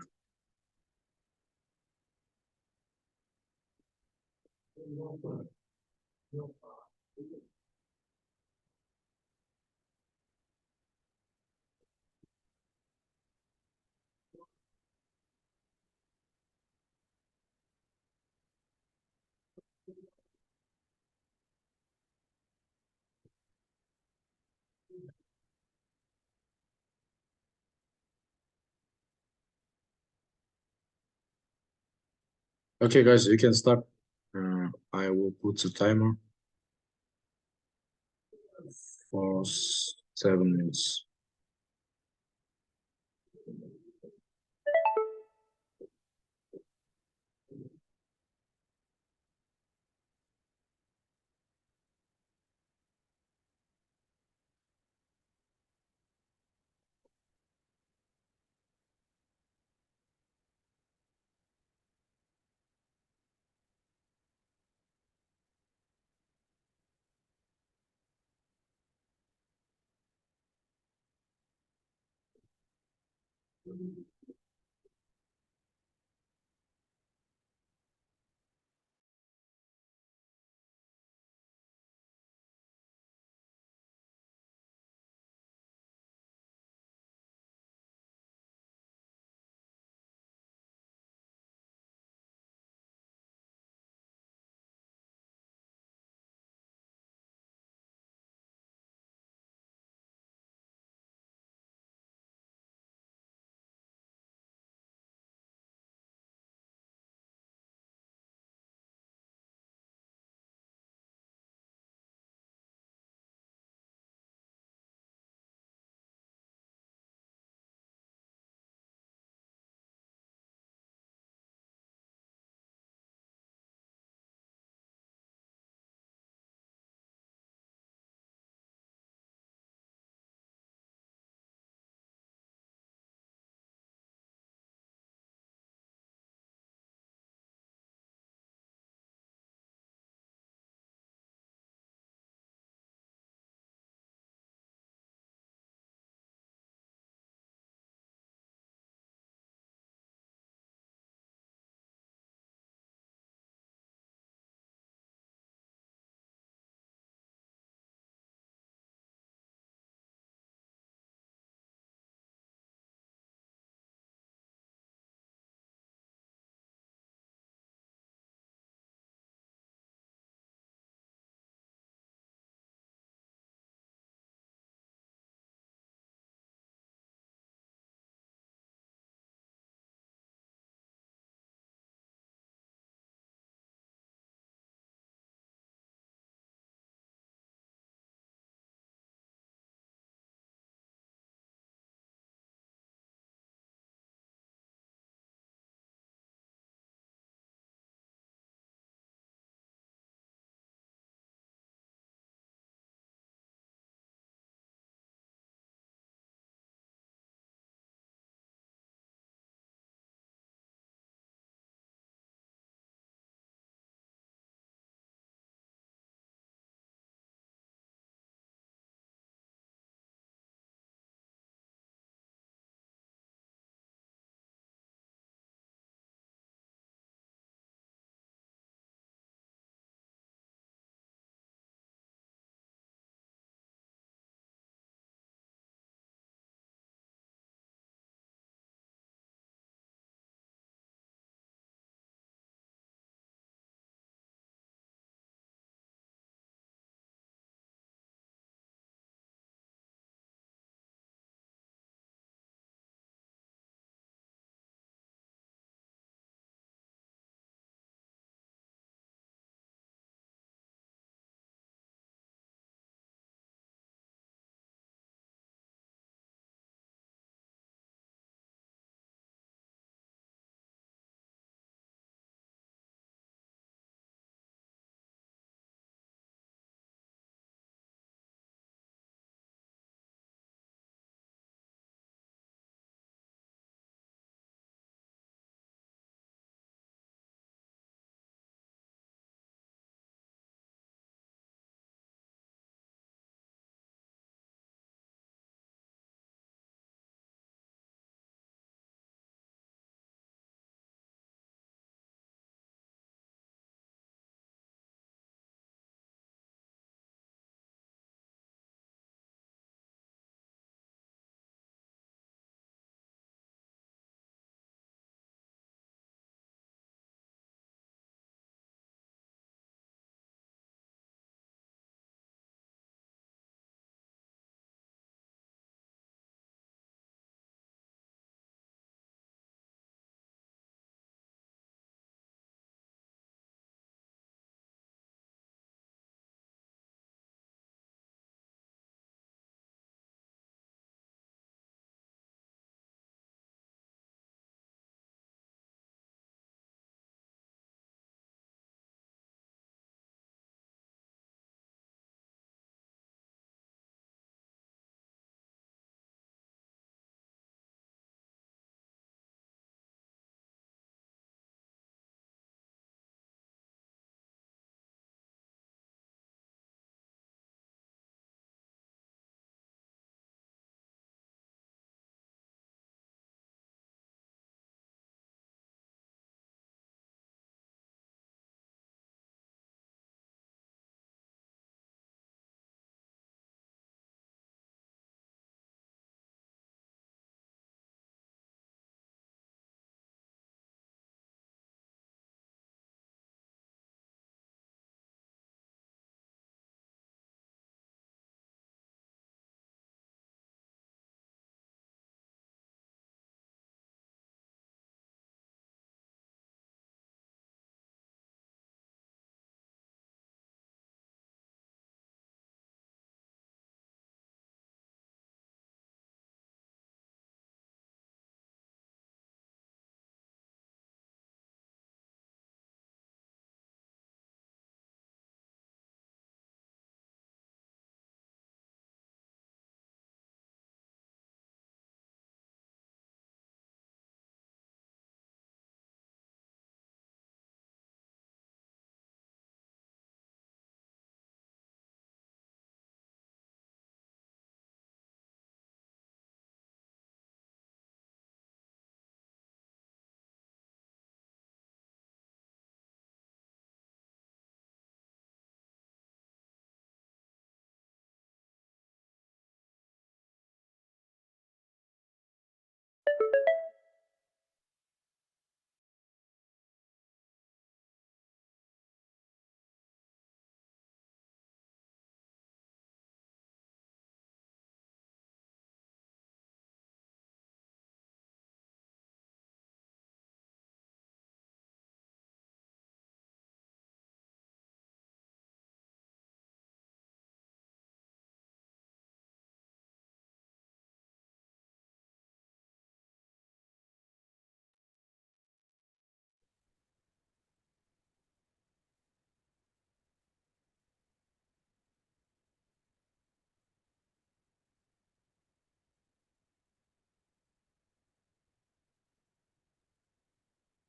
Speaker 1: Okay, guys, you can start. I will put the timer for 7 minutes.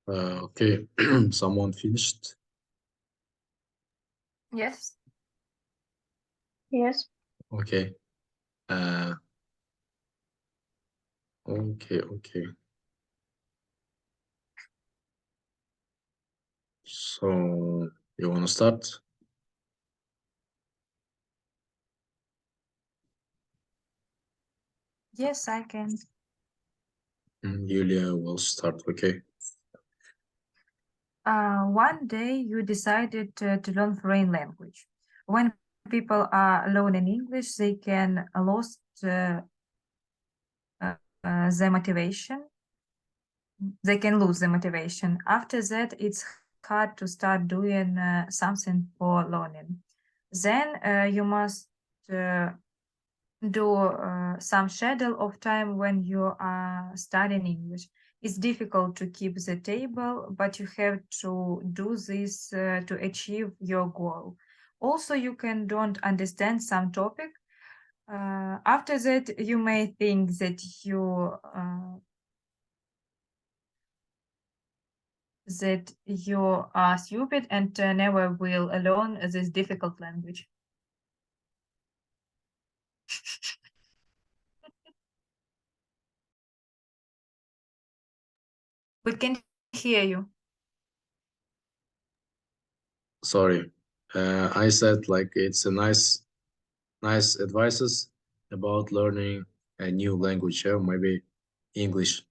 Speaker 1: Okay, someone finished.
Speaker 3: Yes.
Speaker 4: Yes.
Speaker 1: Okay. Okay. So you want to start?
Speaker 3: Yes, I can.
Speaker 1: Julia will start. Okay.
Speaker 3: One day you decided to learn foreign language. When people are alone in English, they can lose their motivation. They can lose the motivation. After that, it's hard to start doing something for learning. Then you must do some schedule of time when you are studying English. It's difficult to keep the table, but you have to do this to achieve your goal. Also, you can don't understand some topic. After that, you may think that you are stupid and never will learn this difficult language. We can hear you.
Speaker 1: Sorry. I said like it's a nice advices about learning a new language, yeah, maybe English.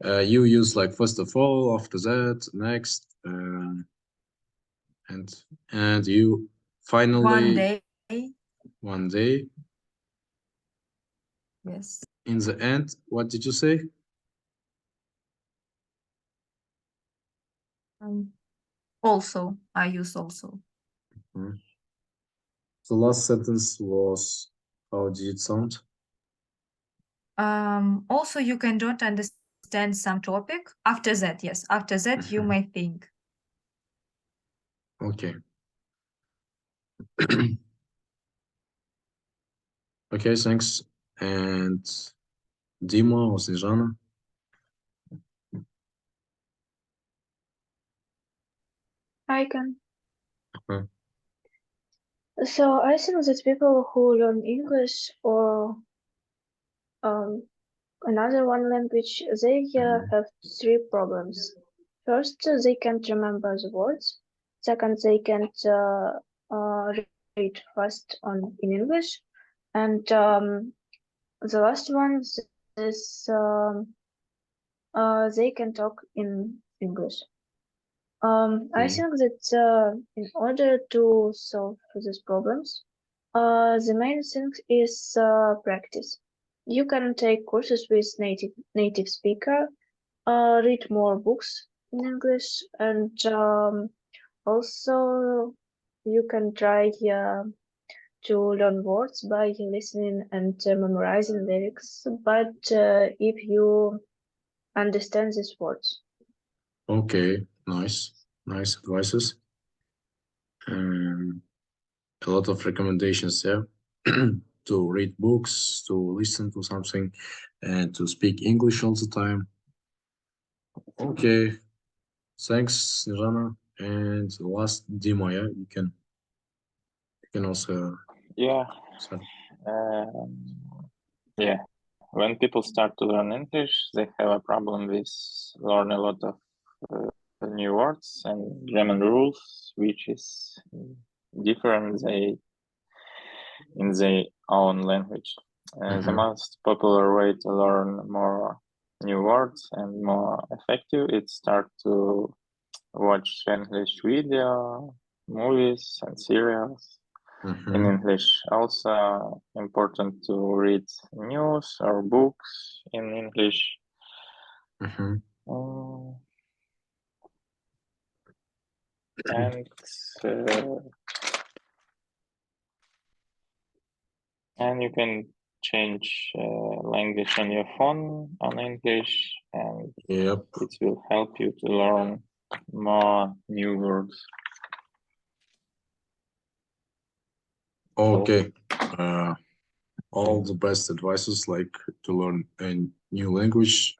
Speaker 1: You use like first of all, after that, next, and you finally
Speaker 3: One day,
Speaker 1: one day
Speaker 3: yes.
Speaker 1: in the end, what did you say?
Speaker 3: Also, I use also.
Speaker 1: The last sentence was, how did it sound?
Speaker 3: Also, you can don't understand some topic. After that, yes. After that, you may think.
Speaker 1: Okay. Okay, thanks. And Dima or Snezhana?
Speaker 4: I can.
Speaker 1: Uh-huh.
Speaker 4: So I think that people who learn English or another one language, they have three problems. First, they can't remember the words. Second, they can't read fast in English. And the last one is they can talk in English. I think that in order to solve these problems, the main thing is practice. You can take courses with native speaker, read more books in English, and also you can try to learn words by listening and memorizing lyrics. But if you understand these words.
Speaker 1: Okay, nice advices. A lot of recommendations there to read books, to listen to something, and to speak English all the time. Okay, thanks, Snezhana. And last, Dima, yeah, you can also
Speaker 2: Yeah.
Speaker 1: start.
Speaker 2: Yeah. When people start to learn English, they have a problem with learn a lot of new words and German rules, which is different in their own language. The most popular way to learn more new words and more effective is start to watch English video, movies and serials in English. Also important to read news or books in English. And you can change language on your phone on English, and
Speaker 1: Yep.
Speaker 2: it will help you to learn more new words.
Speaker 1: Okay. All the best advices, like to learn a new language.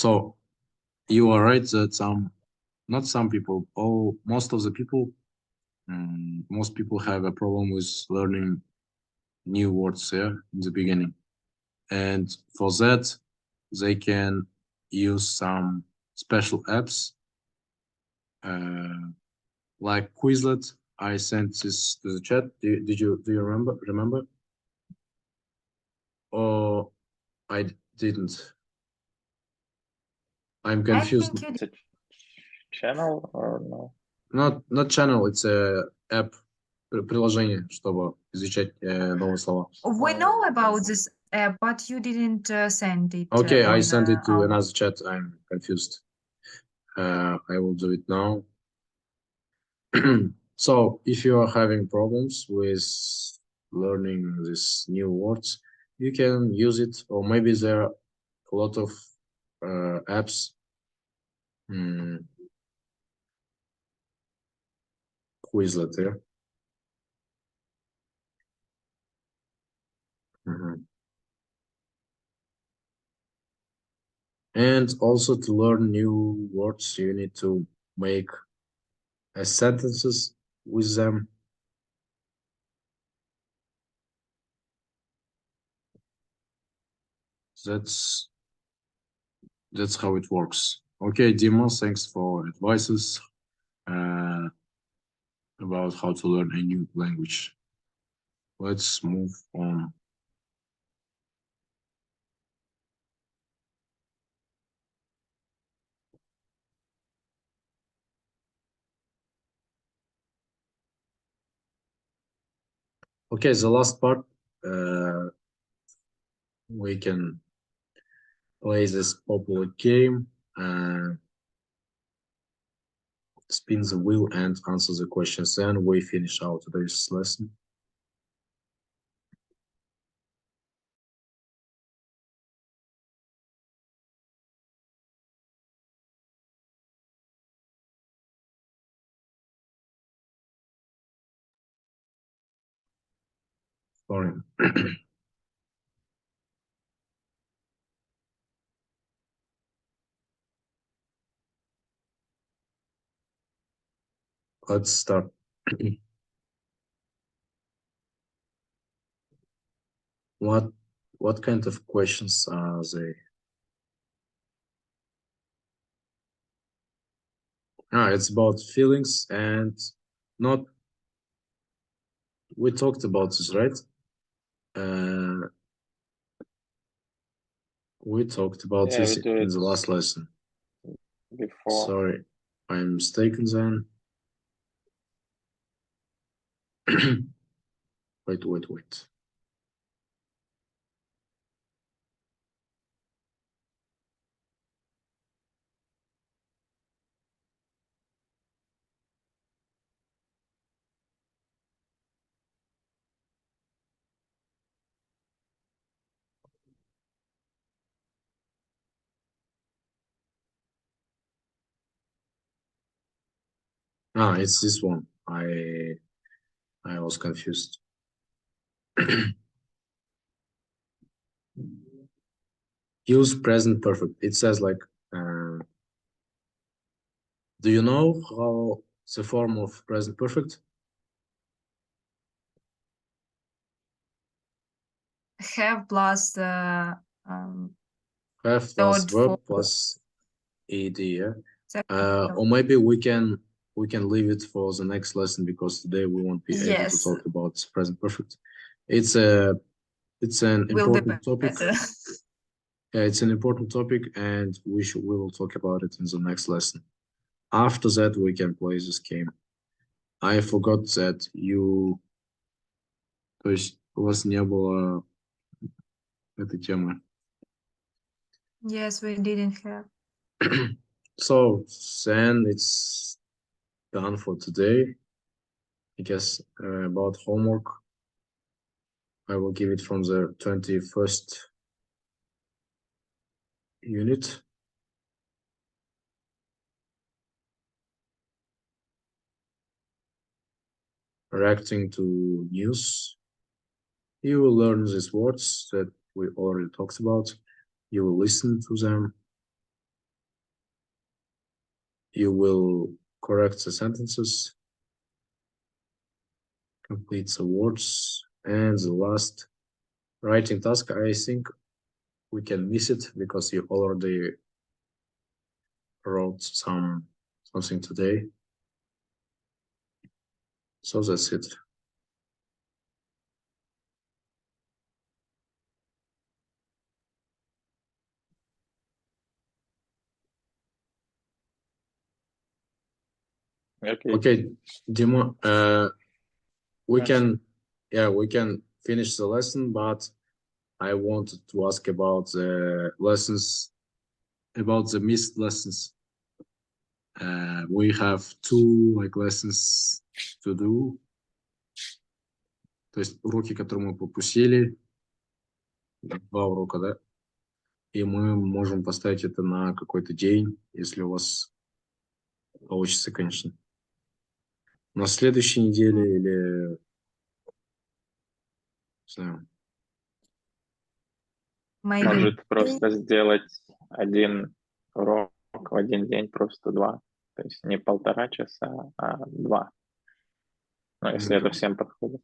Speaker 1: So you are right that not some people, most of the people, most people have a problem with learning new words here in the beginning. And for that, they can use some special apps like Quizlet. I sent this to the chat. Do you remember? Or I didn't? I'm
Speaker 3: I
Speaker 1: confused.
Speaker 3: think you
Speaker 2: It's a channel or no?
Speaker 1: Not channel, it's a app, приложение, чтобы изучать новые слова.
Speaker 3: we know about this app, but you didn't send it.
Speaker 1: Okay, I
Speaker 3: on
Speaker 1: sent it to
Speaker 3: our-
Speaker 1: another chat. I'm confused. I will do it now. So if you are having problems with learning these new words, you can use it, or maybe there are a lot of apps. Quizlet there. And also to learn new words, you need to make sentences with them. That's how it works. Okay, Dima, thanks for advices about how to learn a new language. Let's move on. Okay, the last part, we can play this popular game, spin the wheel and answer the questions, and we finish out today's lesson. Sorry. Let's start. What kind of questions are they? It's about feelings and not. We talked about this, right? We talked about
Speaker 2: Yeah,
Speaker 1: this
Speaker 2: we do
Speaker 1: in
Speaker 2: it
Speaker 1: the last lesson.
Speaker 2: before.
Speaker 1: Sorry, I'm mistaken then. Wait. It's this one. I was confused. Use present perfect. It says like, do you know how the form of present perfect?
Speaker 3: have plus
Speaker 1: Have plus
Speaker 3: third
Speaker 1: verb
Speaker 3: form.
Speaker 1: plus ed, yeah?
Speaker 3: Second
Speaker 1: Or maybe we can leave it for the next lesson because today we won't be able to
Speaker 3: Yes.
Speaker 1: talk about present perfect. It's an
Speaker 3: will be
Speaker 1: important topic.
Speaker 3: better.
Speaker 1: Yeah, it's an important topic, and we will talk about it in the next lesson. After that, we can play this game. I forgot that you, то есть у вас не было этой темы.
Speaker 3: Yes, we didn't have.
Speaker 1: So then it's done for today. I guess about homework, I will give it from the 21st unit. Reacting to news. You will learn these words that we already talked about. You will listen to them. you will correct the sentences, complete the words, and the last writing task, I think we can miss it because you already wrote something today. So that's it.
Speaker 2: Okay.
Speaker 1: Okay, Dima, we
Speaker 2: Yeah.
Speaker 1: can finish the lesson, but I wanted to ask about the lessons, about the missed lessons. We have 2 lessons to do. То есть уроки, которые мы пропустили, 2 урока, да? И мы можем поставить это на какой-то день, если у вас получится, конечно. На следующей неделе или... Не знаю.
Speaker 3: Maybe
Speaker 2: Может просто сделать один урок в один день, просто 2. То есть не 1,5 часа, а 2. Ну, если это всем подходит.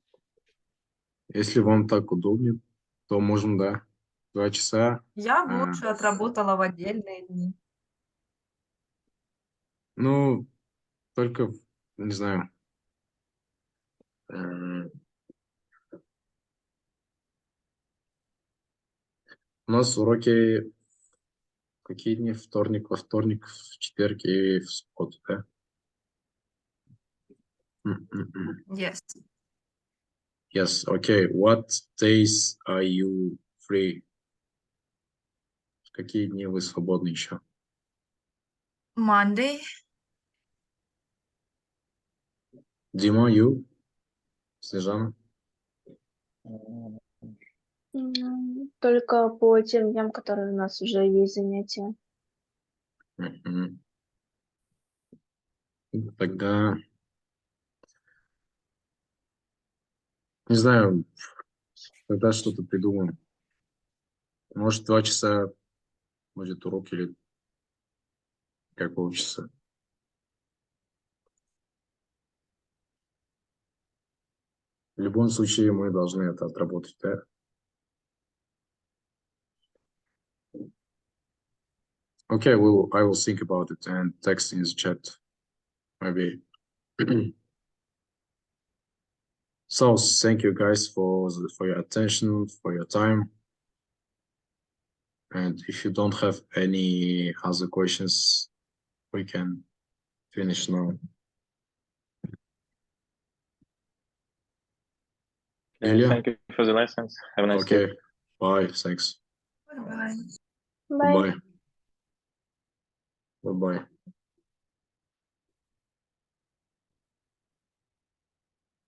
Speaker 1: Если вам так удобнее, то можем, да, 2 часа.
Speaker 3: я бы лучше отработала в отдельные дни.
Speaker 1: Ну, только, не знаю. У нас уроки какие дни? Вторник, во вторник, в четверг и в субботу, да?
Speaker 3: Yes.
Speaker 1: Yes, okay. What days are you free? В какие дни вы свободны еще?
Speaker 3: Monday,
Speaker 1: Дима, you? Снежана?
Speaker 4: Только по тем дням, которые у нас уже есть занятия.
Speaker 1: Мгм. Тогда, не знаю, тогда что-то придумаем. Может, 2 часа будет урок или как получится. В любом случае мы должны это отработать, да? Okay, I will think about it and text in the chat, maybe. So thank you guys for your attention, for your time. And if you don't have any other questions, we can finish now. Ilya?
Speaker 2: Thank you for the lessons. Have a nice day.
Speaker 1: Okay, bye, thanks.
Speaker 3: bye.
Speaker 4: Bye.
Speaker 1: Bye-bye. Bye-bye.